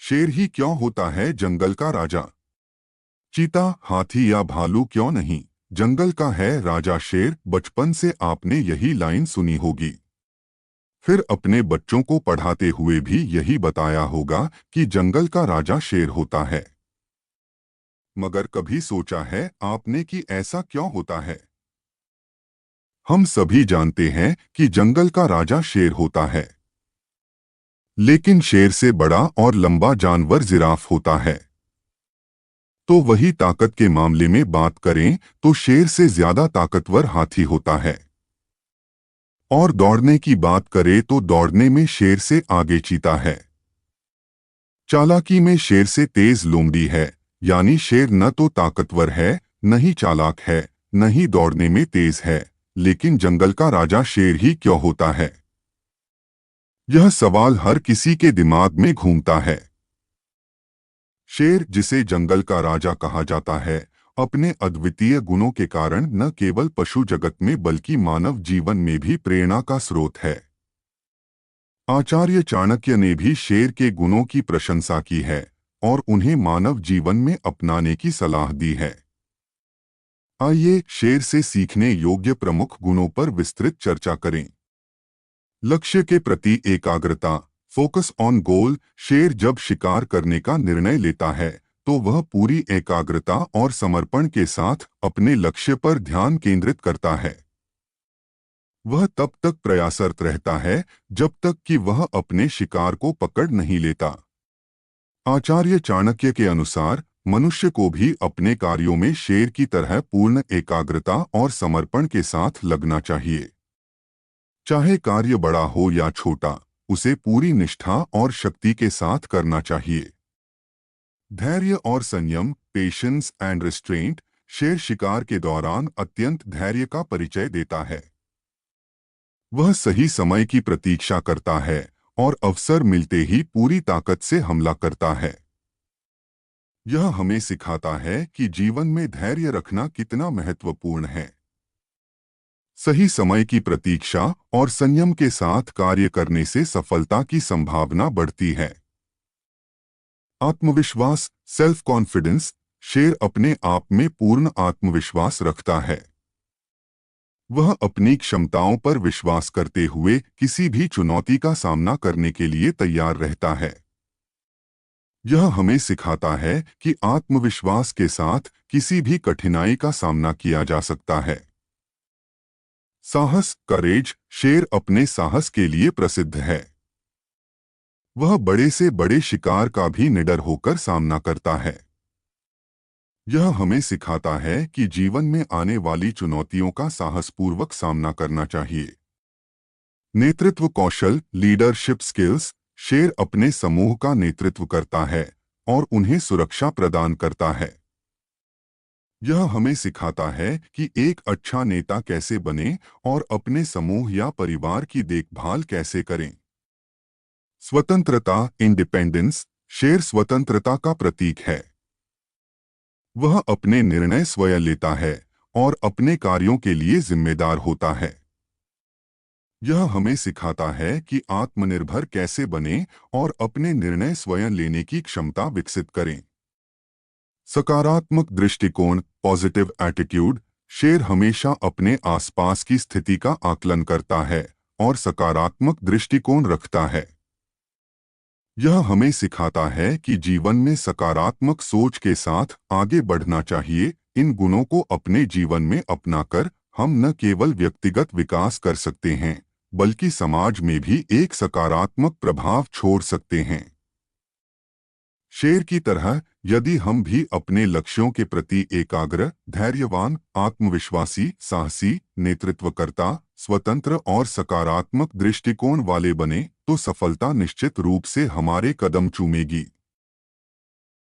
शेर ही क्यों होता है जंगल का राजा? चीता, हाथी या भालू क्यों नहीं, जंगल का है राजा शेर। बचपन से आपने यही लाइन सुनी होगी। फिर अपने बच्चों को पढ़ाते हुए भी यही बताया होगा कि जंगल का राजा शेर होता है। मगर कभी सोचा है आपने कि ऐसा क्यों होता है? हम सभी जानते हैं कि जंगल का राजा शेर होता है, लेकिन शेर से बड़ा और लंबा जानवर जिराफ होता है। तो वही ताकत के मामले में बात करें तो शेर से ज्यादा ताकतवर हाथी होता है। और दौड़ने की बात करें तो दौड़ने में शेर से आगे चीता है। चालाकी में शेर से तेज लोमड़ी है, यानी शेर न तो ताकतवर है, न ही चालाक है, न ही दौड़ने में तेज है। लेकिन जंगल का राजा शेर ही क्यों होता है? यह सवाल हर किसी के दिमाग में घूमता है। शेर, जिसे जंगल का राजा कहा जाता है, अपने अद्वितीय गुणों के कारण न केवल पशु जगत में बल्कि मानव जीवन में भी प्रेरणा का स्रोत है। आचार्य चाणक्य ने भी शेर के गुणों की प्रशंसा की है और उन्हें मानव जीवन में अपनाने की सलाह दी है। आइए शेर से सीखने योग्य प्रमुख गुणों पर विस्तृत चर्चा करें। लक्ष्य के प्रति एकाग्रता, फोकस ऑन गोल। शेर जब शिकार करने का निर्णय लेता है तो वह पूरी एकाग्रता और समर्पण के साथ अपने लक्ष्य पर ध्यान केंद्रित करता है। वह तब तक प्रयासरत रहता है जब तक कि वह अपने शिकार को पकड़ नहीं लेता। आचार्य चाणक्य के अनुसार मनुष्य को भी अपने कार्यों में शेर की तरह पूर्ण एकाग्रता और समर्पण के साथ लगना चाहिए। चाहे कार्य बड़ा हो या छोटा, उसे पूरी निष्ठा और शक्ति के साथ करना चाहिए। धैर्य और संयम, पेशेंस एंड रिस्ट्रेंट। शेर शिकार के दौरान अत्यंत धैर्य का परिचय देता है। वह सही समय की प्रतीक्षा करता है और अवसर मिलते ही पूरी ताकत से हमला करता है। यह हमें सिखाता है कि जीवन में धैर्य रखना कितना महत्वपूर्ण है। सही समय की प्रतीक्षा और संयम के साथ कार्य करने से सफलता की संभावना बढ़ती है। आत्मविश्वास, सेल्फ कॉन्फिडेंस। शेर अपने आप में पूर्ण आत्मविश्वास रखता है। वह अपनी क्षमताओं पर विश्वास करते हुए किसी भी चुनौती का सामना करने के लिए तैयार रहता है। यह हमें सिखाता है कि आत्मविश्वास के साथ किसी भी कठिनाई का सामना किया जा सकता है। साहस, करेज। शेर अपने साहस के लिए प्रसिद्ध है। वह बड़े से बड़े शिकार का भी निडर होकर सामना करता है। यह हमें सिखाता है कि जीवन में आने वाली चुनौतियों का साहसपूर्वक सामना करना चाहिए। नेतृत्व कौशल, लीडरशिप स्किल्स। शेर अपने समूह का नेतृत्व करता है और उन्हें सुरक्षा प्रदान करता है। यह हमें सिखाता है कि एक अच्छा नेता कैसे बने और अपने समूह या परिवार की देखभाल कैसे करें। स्वतंत्रता, इंडिपेंडेंस। शेर स्वतंत्रता का प्रतीक है। वह अपने निर्णय स्वयं लेता है और अपने कार्यों के लिए जिम्मेदार होता है। यह हमें सिखाता है कि आत्मनिर्भर कैसे बने और अपने निर्णय स्वयं लेने की क्षमता विकसित करें। सकारात्मक दृष्टिकोण, पॉजिटिव एटीट्यूड। शेर हमेशा अपने आसपास की स्थिति का आकलन करता है और सकारात्मक दृष्टिकोण रखता है। यह हमें सिखाता है कि जीवन में सकारात्मक सोच के साथ आगे बढ़ना चाहिए। इन गुणों को अपने जीवन में अपनाकर हम न केवल व्यक्तिगत विकास कर सकते हैं, बल्कि समाज में भी एक सकारात्मक प्रभाव छोड़ सकते हैं। शेर की तरह यदि हम भी अपने लक्ष्यों के प्रति एकाग्र, धैर्यवान, आत्मविश्वासी, साहसी, नेतृत्वकर्ता, स्वतंत्र और सकारात्मक दृष्टिकोण वाले बने तो सफलता निश्चित रूप से हमारे कदम चूमेगी।